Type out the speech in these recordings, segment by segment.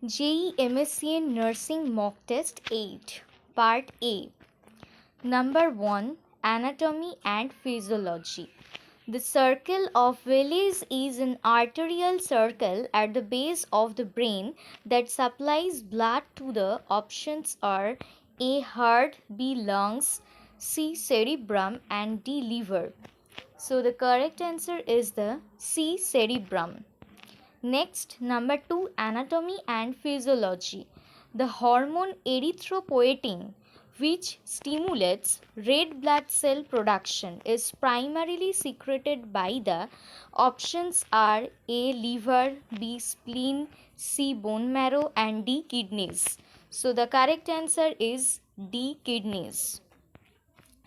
JEMScN Nursing Mock Test 8 Part A. Number 1. Anatomy and Physiology. The circle of Willis is an arterial circle at the base of the brain that supplies blood to the options are A. Heart, B. Lungs, C. Cerebrum and D. Liver. So the correct answer is the C. Cerebrum. Next, number 2, anatomy and physiology. The hormone erythropoietin, which stimulates red blood cell production, is primarily secreted by the options are A. liver, B. spleen, C. bone marrow and D. kidneys. So the correct answer is D. kidneys.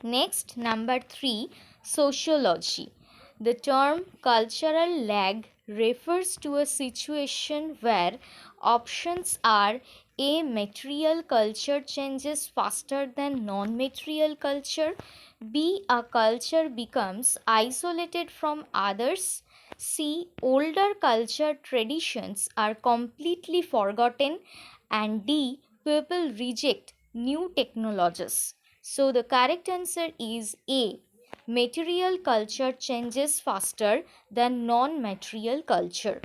Next, number 3, sociology. The term cultural lag refers to a situation where options are A. material culture changes faster than non-material culture, B. a culture becomes isolated from others, C. older culture traditions are completely forgotten, and D. people reject new technologies. So the correct answer is A. Material culture changes faster than non-material culture.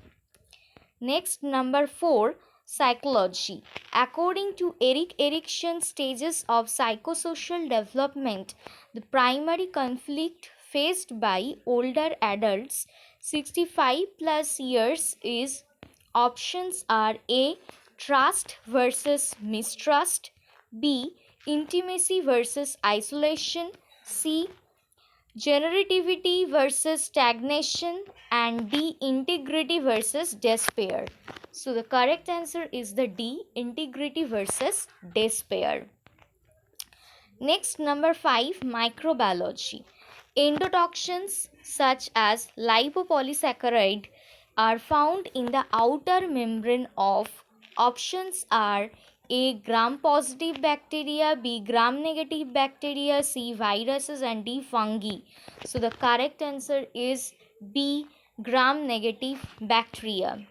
Next, number 4, psychology. According to Erik Erikson's stages of psychosocial development, the primary conflict faced by older adults 65 plus years is options are A. trust versus mistrust, B. intimacy versus isolation, C. generativity versus stagnation and D. integrity versus despair. So the correct answer is the D. integrity versus despair. Next, number 5, microbiology. Endotoxins such as lipopolysaccharide are found in the outer membrane of options are A. gram-positive bacteria, B. gram-negative bacteria, C. viruses and D. fungi. So the correct answer is B. gram-negative bacteria.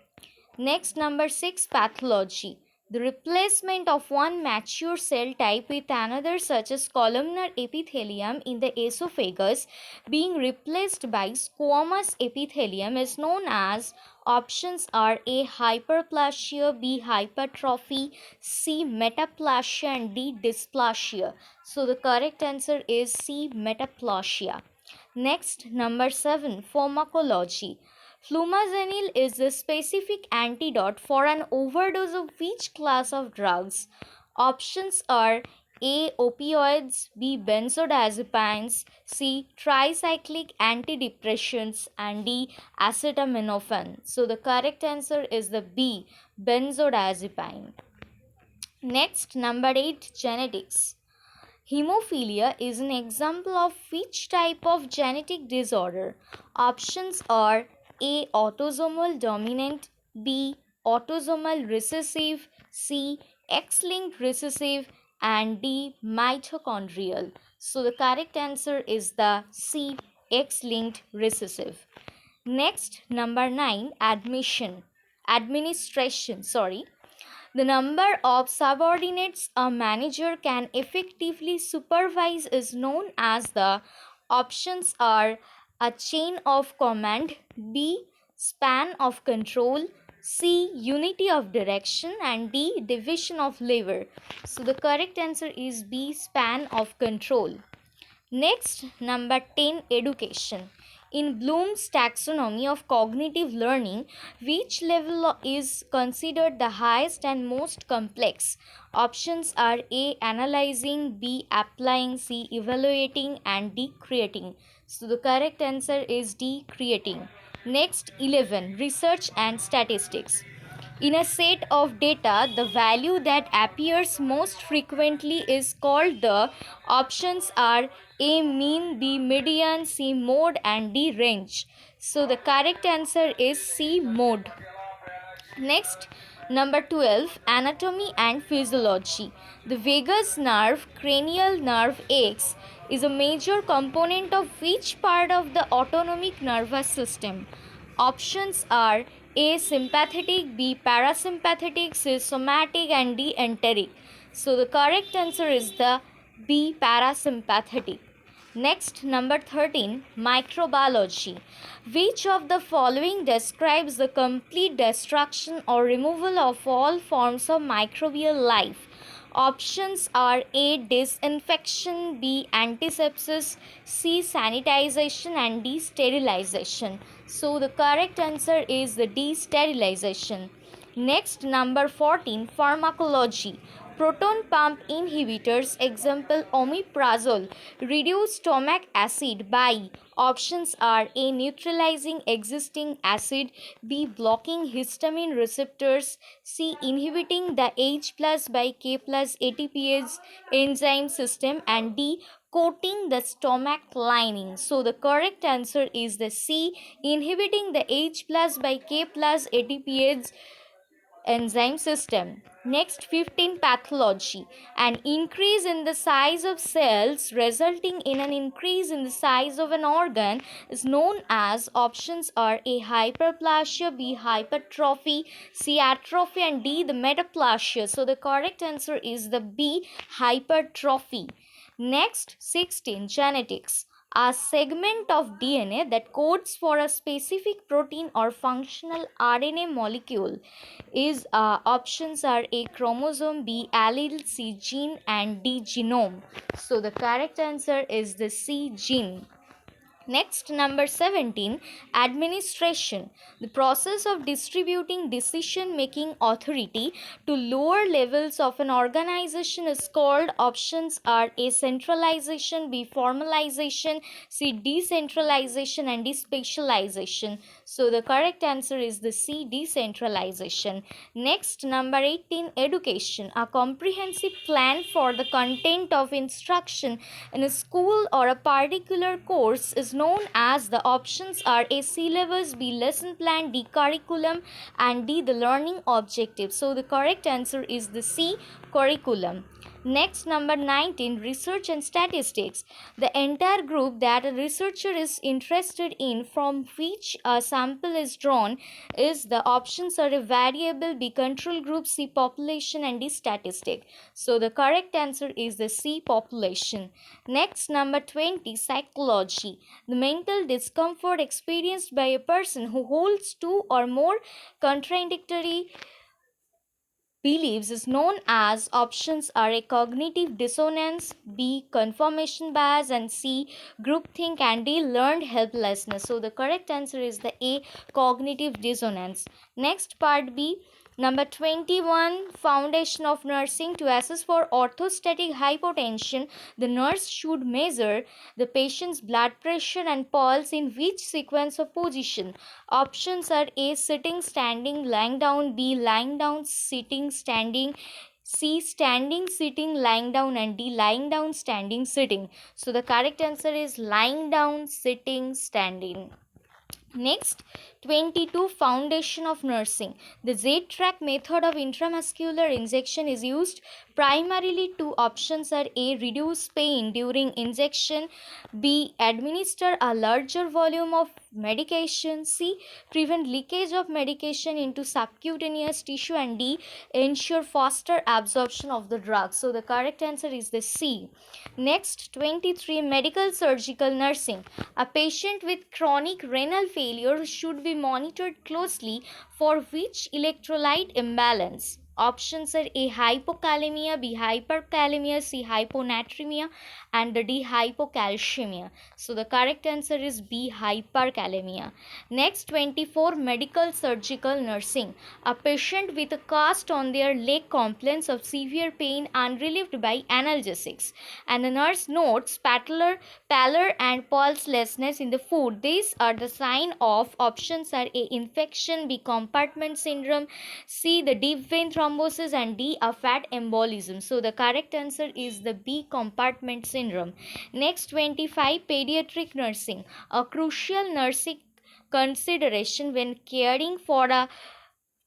Next, number 6, pathology. The replacement of one mature cell type with another, such as columnar epithelium in the esophagus, being replaced by squamous epithelium is known as options are A. hyperplasia, B. hypertrophy, C. metaplasia and D. dysplasia. So the correct answer is C. metaplasia. Next, number 7, pharmacology. Flumazenil is the specific antidote for an overdose of which class of drugs? Options are A. opioids, B. benzodiazepines, C. tricyclic antidepressants and D. acetaminophen. So the correct answer is the B. benzodiazepine. Next, number 8, genetics. Hemophilia is an example of which type of genetic disorder? Options are A. autosomal dominant, B. autosomal recessive, C. X-linked recessive and D. mitochondrial. So the correct answer is the C. X-linked recessive. Next, number 9, administration. The number of subordinates a manager can effectively supervise is known as the options are a chain of command, B. span of control, C. unity of direction and D. division of labor. So the correct answer is B. span of control. Next, number 10, education. In Bloom's taxonomy of cognitive learning, which level is considered the highest and most complex? Options are A. analyzing, B. applying, C. evaluating and D. creating. So the correct answer is D. creating. Next, 11, research and statistics. In a set of data, the value that appears most frequently is called the options are A. mean, B. median, C. mode and D. range. So the correct answer is C. mode. Next, number 12, anatomy and physiology. The vagus nerve, cranial nerve X, is a major component of which part of the autonomic nervous system? Options are A. Sympathetic, B. Parasympathetic, C. Somatic, and D. Enteric. So the correct answer is the B. Parasympathetic. Next, number 13, microbiology. Which of the following describes the complete destruction or removal of all forms of microbial life? Options are A. Disinfection, B. Antisepsis, C. Sanitization, and D. Sterilization. So the correct answer is the D. Sterilization. Next, number 14, pharmacology. Proton pump inhibitors, example omeprazole, reduce stomach acid by. Options are A. Neutralizing existing acid, B. Blocking histamine receptors, C. Inhibiting the H plus by K plus ATPase enzyme system, and D. Coating the stomach lining. So the correct answer is the C. Inhibiting the H plus by K plus ATPase enzyme system. Next, 15, pathology. An increase in the size of cells resulting in an increase in the size of an organ is known as. Options are A. Hyperplasia, B. Hypertrophy, C. Atrophy, and D. the metaplasia. So the correct answer is the B. Hypertrophy. Next, 16, genetics. A segment of DNA that codes for a specific protein or functional RNA molecule is. Options are A. Chromosome, B. allele, C. gene, and D. genome. So the correct answer is the C. gene. Next, number 17, administration. The process of distributing decision making authority to lower levels of an organization is called. Options are A. Centralization, B. Formalization, C. Decentralization, and D. Specialization. So the correct answer is the C. Decentralization. Next, number 18, education. A comprehensive plan for the content of instruction in a school or a particular course is known as. The options are A. syllabus, B. lesson plan, D. curriculum, and D. the learning objective. So the correct answer is the C. curriculum. Next, number 19, research and statistics. The entire group that a researcher is interested in from which a sample is drawn is. The options are A. variable, B. control group, C. population, and D. statistic. So the correct answer is the C. population. Next, number 20, psychology. The mental discomfort experienced by a person who holds two or more contradictory beliefs is known as. Options are A. cognitive dissonance, B. confirmation bias, and C. groupthink, and D. learned helplessness. So the correct answer is the A. cognitive dissonance. Next, part B, number 21, foundation of nursing. To assess for orthostatic hypotension, the nurse should measure the patient's blood pressure and pulse in which sequence of position? Options are A. sitting, standing, lying down, B. lying down, sitting, standing, C. standing, sitting, lying down, and D. lying down, standing, sitting. So the correct answer is lying down, sitting, standing. Next, 22, foundation of nursing. The Z-track method of intramuscular injection is used primarily to. Options are A. reduce pain during injection, B. administer a larger volume of medication, C. prevent leakage of medication into subcutaneous tissue, and D. ensure faster absorption of the drug. So the correct answer is the C. Next, 23, medical surgical nursing. A patient with chronic renal failure should be monitored closely for which electrolyte imbalance? Options are A. hypokalemia, B. hyperkalemia, C. hyponatremia, and D. hypocalcemia. So the correct answer is B. hyperkalemia. Next, 24, medical surgical nursing. A patient with a cast on their leg complains of severe pain unrelieved by analgesics, and the nurse notes pallor and pulselessness in the food. These are the sign of. Options are A. infection, B. compartment syndrome, C. the deep vein thrombosis, and D. a fat embolism. So the correct answer is the B. compartment syndrome. Next, 25, pediatric nursing. A crucial nursing consideration when caring for a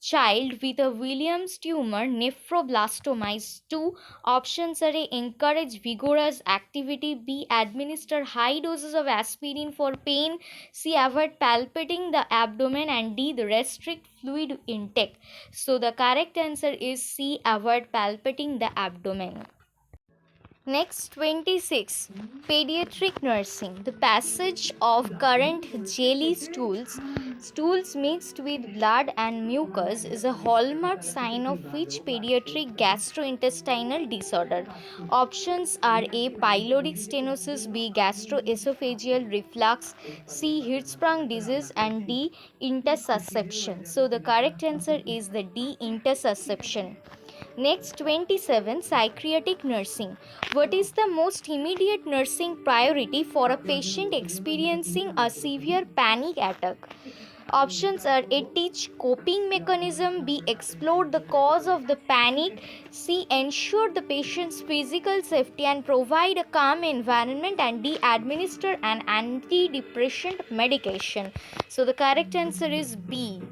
child with a Williams tumor, nephroblastoma is 2. Options are A. Encourage vigorous activity, B. Administer high doses of aspirin for pain, C. Avoid palpating the abdomen, and D. The restrict fluid intake. So the correct answer is C. Avoid palpating the abdomen. Next, 26. Pediatric nursing. The passage of current jelly stools mixed with blood and mucus, is a hallmark sign of which pediatric gastrointestinal disorder? Options are A. Pyloric stenosis, B. Gastroesophageal reflux, C. Hirschsprung disease, and D. Intussusception. So the correct answer is the D. Intussusception. Next, 27. Psychiatric nursing. What is the most immediate nursing priority for a patient experiencing a severe panic attack? Options are A. Teach coping mechanism, B. Explore the cause of the panic, C. Ensure the patient's physical safety and provide a calm environment, and D. Administer an antidepressant medication. So the correct answer is B.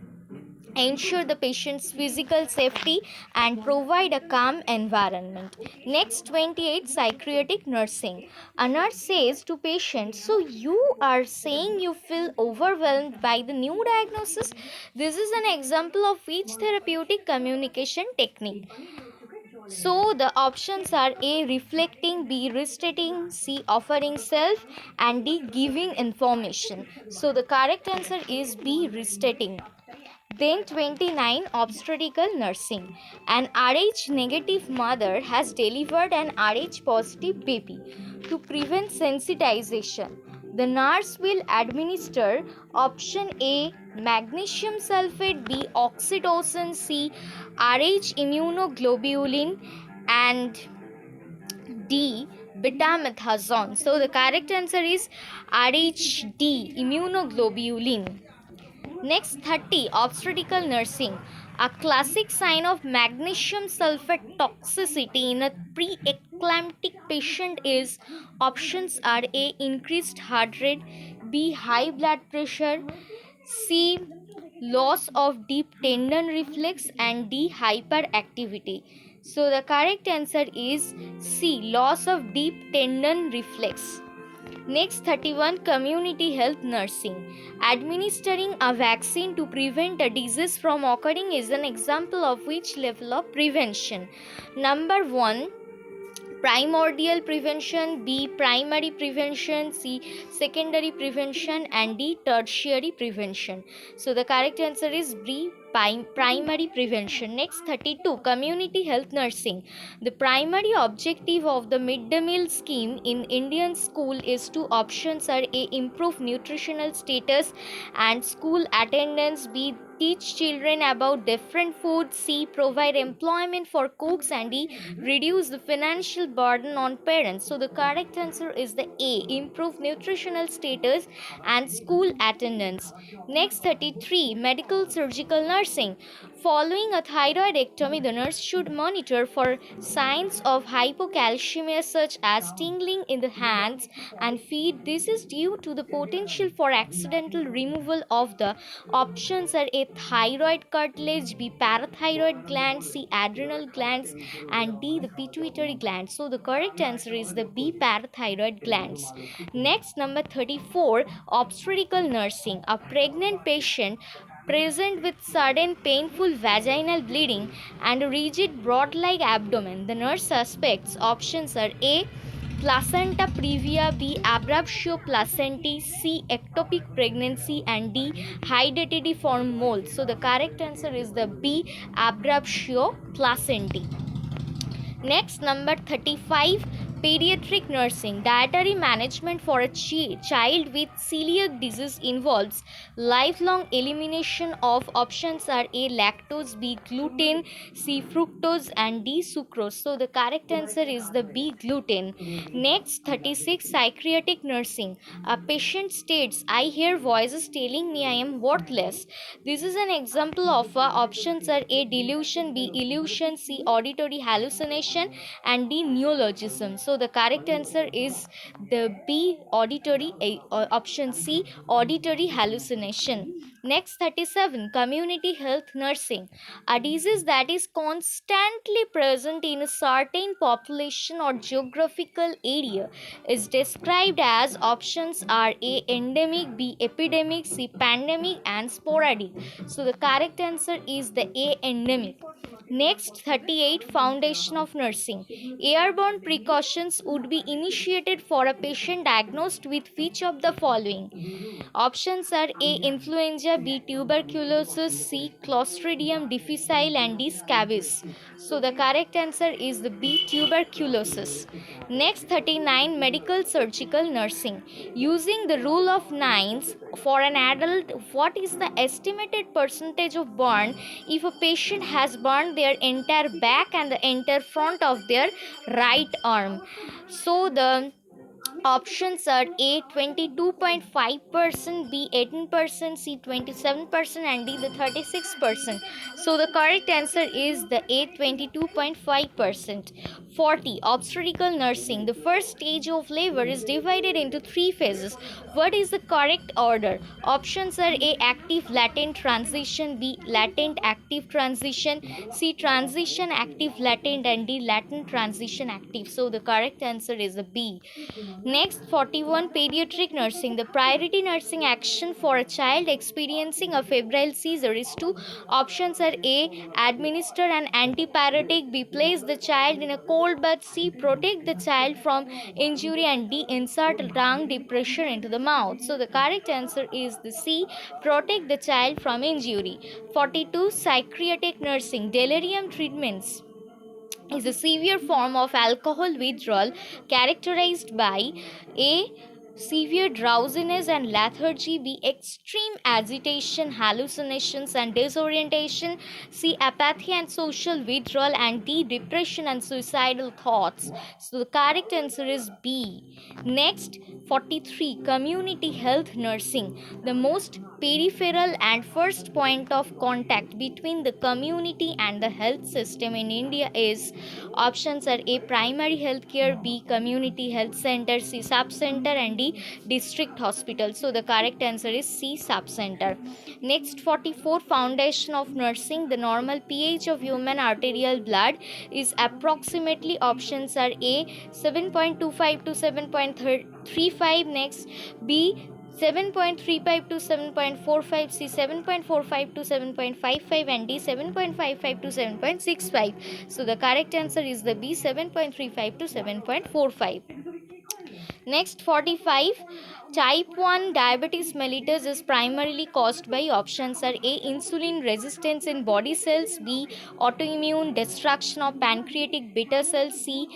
Ensure the patient's physical safety and provide a calm environment. Next, 28. Psychiatric nursing. A nurse says to patients, so you are saying you feel overwhelmed by the new diagnosis? This is an example of which therapeutic communication technique? So the options are A. Reflecting, B. Restating, C. Offering self, and D. Giving information. So the correct answer is B. Restating. Then 29. Obstetrical nursing. An Rh negative mother has delivered an Rh positive baby. To prevent sensitization, the nurse will administer option A. Magnesium sulfate, B. Oxytocin, C. Rh immunoglobulin, and D. Betamethasone. So the correct answer is RHD, immunoglobulin. Next, 30. Obstetrical nursing. A classic sign of magnesium sulfate toxicity in a pre-eclamptic patient is, options are A. Increased heart rate, B. High blood pressure, C. Loss of deep tendon reflex, and D. Hyperactivity. So the correct answer is C. Loss of deep tendon reflex. Next, 31. Community health nursing. Administering a vaccine to prevent a disease from occurring is an example of which level of prevention? Number 1. Primordial prevention, B. Primary prevention, C. Secondary prevention, and D. Tertiary prevention. So the correct answer is B. Primary prevention. Next, 32. Community health nursing. The primary objective of the midday meal scheme in Indian school is to, options are A. Improve nutritional status and school attendance, B. Teach children about different foods, C. Provide employment for cooks, and D. Reduce the financial burden on parents. So the correct answer is the A. Improve nutritional status and school attendance. Next, 33. Medical surgical nursing. Following a thyroidectomy, the nurse should monitor for signs of hypocalcemia such as tingling in the hands and feet. This is due to the potential for accidental removal of the, options are A. Thyroid cartilage, B. Parathyroid gland, C. Adrenal glands, and D. The pituitary gland. So the correct answer is the B. Parathyroid glands. Next, number 34. Obstetrical nursing. A pregnant patient present with sudden painful vaginal bleeding and a rigid broad-like abdomen. The nurse suspects, options are A. Placenta previa, B. Abruptio placentae, C. Ectopic pregnancy, and D. Hydatidiform mole. So the correct answer is the B. Abruptio placentae. Next, number 35. Pediatric nursing. Dietary management for a child with celiac disease involves lifelong elimination of, options are A. Lactose, B. Gluten, C. Fructose, and D. Sucrose. So the correct answer is the B. Gluten. Next, 36. Psychiatric nursing. A patient states, I hear voices telling me I am worthless. This is an example of options are A. Delusion, B. Illusion, C. Auditory hallucination, and D. Neologism. So So the correct answer is the B, auditory, option C, auditory hallucination. Next, 37, community health nursing. A disease that is constantly present in a certain population or geographical area is described as, options are A, endemic, B, epidemic, C, pandemic, and sporadic. So the correct answer is the A, endemic. Next, 38, foundation of nursing. Airborne precautions would be initiated for a patient diagnosed with which of the following? Options are A, influenza, B, tuberculosis, C, Clostridium difficile, and D, scabies. So the correct answer is the B, tuberculosis. Next, 39, medical surgical nursing. Using the rule of nines, for an adult, what is the estimated percentage of burn if a patient has burned their entire back and the entire front of their right arm? So the options are A, 22.5%, B, 18%, C, 27%, and D, the 36%. So the correct answer is the A, 22.5%. 40, obstetrical nursing. The first stage of labor is divided into three phases. What is the correct order? Options are A, active latent transition, B, latent active transition, C, transition active latent, and D, latent transition active. So the correct answer is the B. Next, 41, pediatric nursing. The priority nursing action for a child experiencing a febrile seizure is to, options are A, administer an antipyretic, B, place the child in a cold bath, C, protect the child from injury, and D, insert tongue deep pressure into the mouth. So the correct answer is the C, protect the child from injury. 42, psychiatric nursing. Delirium treatments is a severe form of alcohol withdrawal characterized by A, severe drowsiness and lethargy, B, extreme agitation, hallucinations, and disorientation, C, apathy and social withdrawal, and D, depression and suicidal thoughts. So the correct answer is B. Next, 43, community health nursing. The most peripheral and first point of contact between the community and the health system in India is, options are A, primary health care, B, community health center, C, sub center, and D, district hospital. So the correct answer is C, sub center. Next, 44, foundation of nursing. The normal pH of human arterial blood is approximately, options are A, 7.25 to 7.35. Next, B, 7.35 to 7.45, C, 7.45 to 7.55, and D, 7.55 to 7.65. So the correct answer is the B, 7.35 to 7.45. Next, 45, type 1 diabetes mellitus is primarily caused by, options are A, insulin resistance in body cells, B, autoimmune destruction of pancreatic beta cells, C,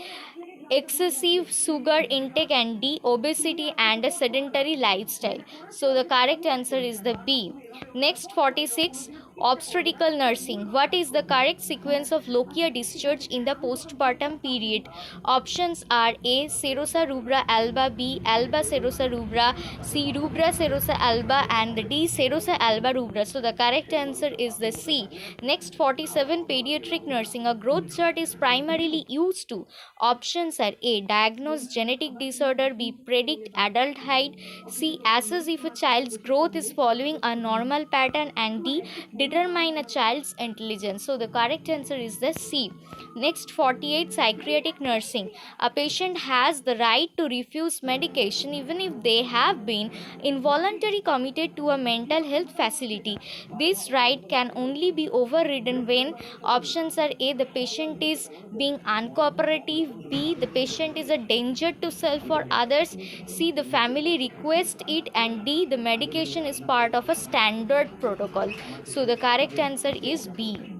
excessive sugar intake, and D, obesity and a sedentary lifestyle. So the correct answer is the B. Next, 46, obstetrical nursing. What is the correct sequence of lochia discharge in the postpartum period? Options are A, serosa rubra alba, B, alba serosa rubra, C, rubra serosa alba, and D, serosa alba rubra. So the correct answer is the C. Next, 47, pediatric nursing. A growth chart is primarily used to, options are A, diagnose genetic disorder, B, predict adult height, C, assess if a child's growth is following a normal pattern, and D, determine a child's intelligence. So the correct answer is the C. Next, 48, psychiatric nursing. A patient has the right to refuse medication even if they have been involuntarily committed to a mental health facility. This right can only be overridden when, options are A, the patient is being uncooperative, B, the patient is a danger to self or others, C, the family requests it, and D, the medication is part of a standard protocol. So the correct answer is B.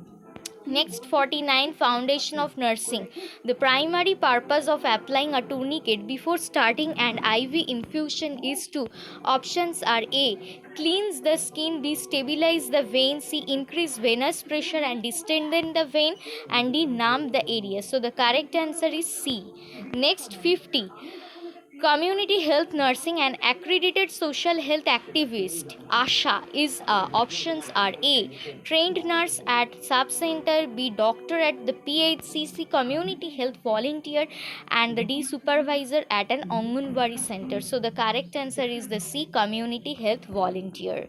Next, 49, foundation of nursing. The primary purpose of applying a tourniquet before starting an IV infusion is to, options are A, cleanse the skin, B, stabilize the vein, C, increase venous pressure and distend the vein, and D, numb the area. So the correct answer is C. Next, 50, Community health nursing and accredited social health activist ASHA is options are A. Trained nurse at sub center, B. Doctor at the PHCC, community health volunteer, and the D. Supervisor at an Anganwadi center. So the correct answer is the C. Community health volunteer.